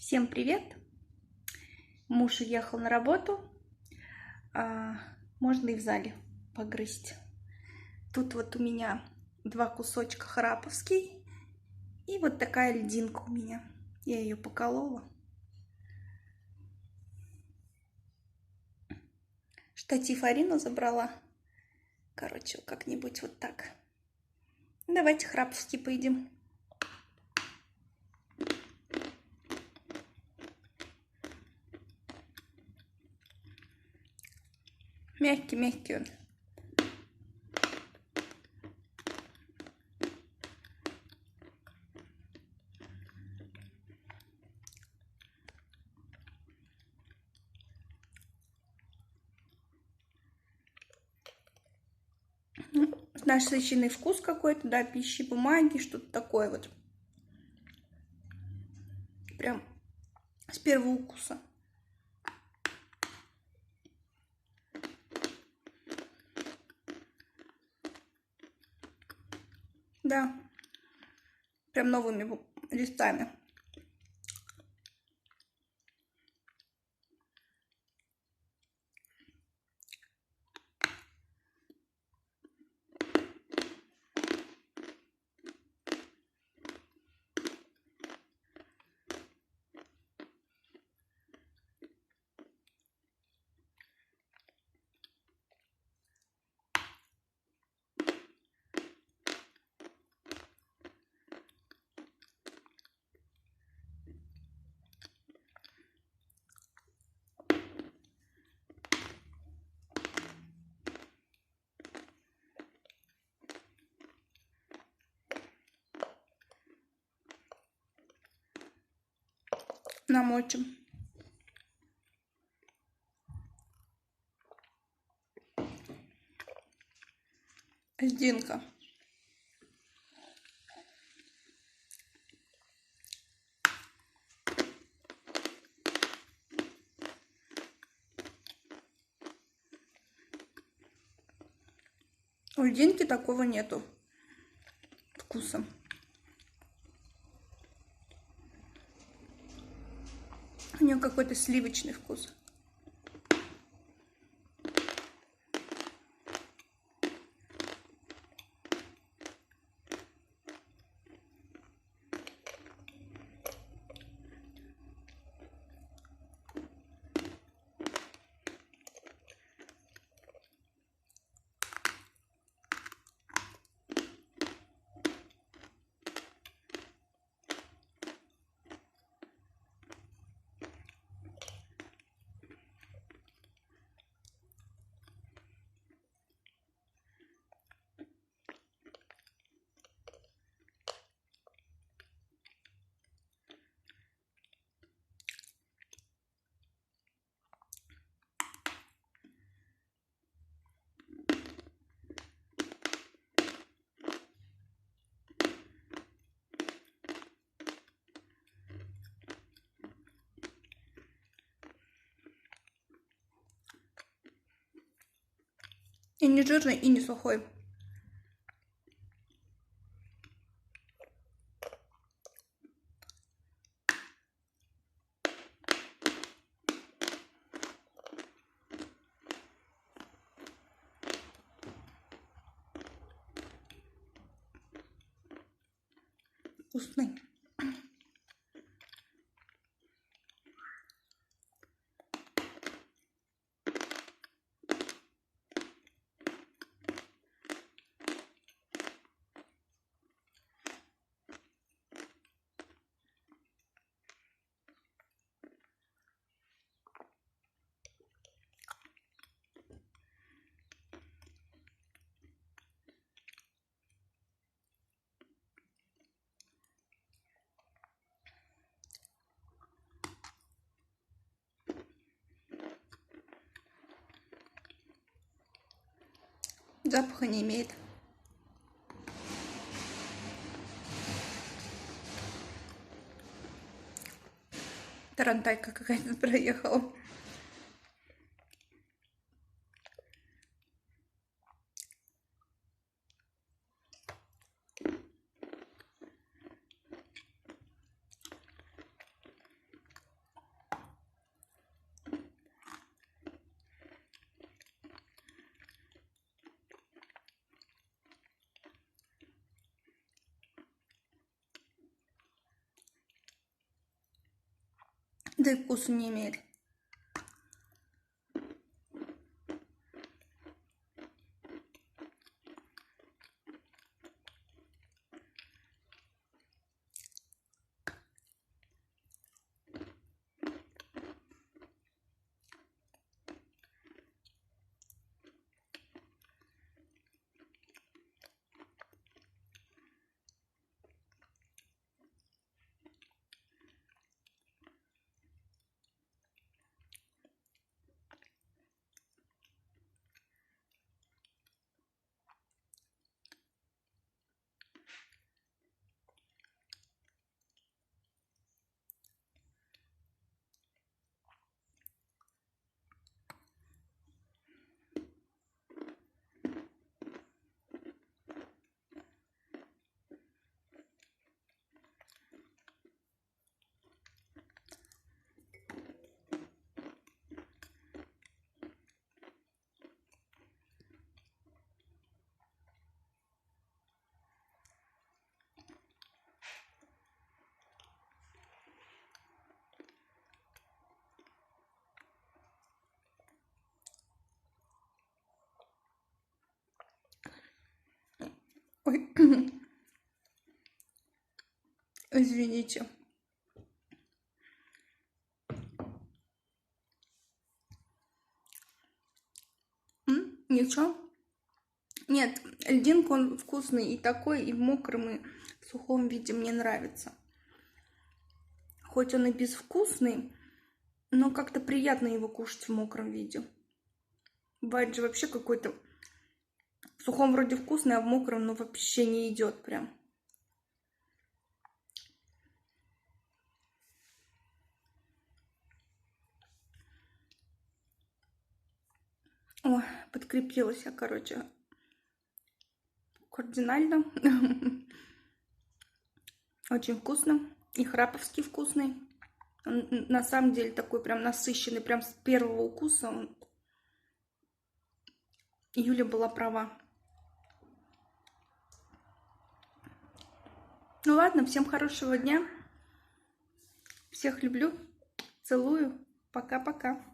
Всем привет! Муж уехал на работу, можно и в зале погрызть. Тут вот у меня два кусочка хараповский и вот такая льдинка у меня. Я ее поколола. Штатив Арину забрала. Короче, как-нибудь вот так. Давайте хараповский поедим. Мягкий-мягкий он. Насыщенный вкус какой-то, да, пищи, бумаги, что-то такое вот. Прям с первого укуса. Да, прям новыми листами. Намочим. Льдинка. У льдинки такого нету вкуса. У нее какой-то сливочный вкус. И не жирный, и не сухой. Вкусный. Запаха не имеет. Тарантайка какая-то проехала. Да и вкуса не имеет. Ой, извините. Ничего. Нет, льдинка он вкусный и такой, и в мокром, и в сухом виде мне нравится. Хоть он и безвкусный, но как-то приятно его кушать в мокром виде. Бывает же вообще какой-то в сухом вроде вкусный, а в мокром ну вообще не идет прям. Ой, подкрепилась я, короче, кардинально. Очень вкусно. И храповский вкусный. Он на самом деле такой прям насыщенный, прям с первого укуса. Юля была права. Ну ладно, всем хорошего дня. Всех люблю. Целую. Пока-пока.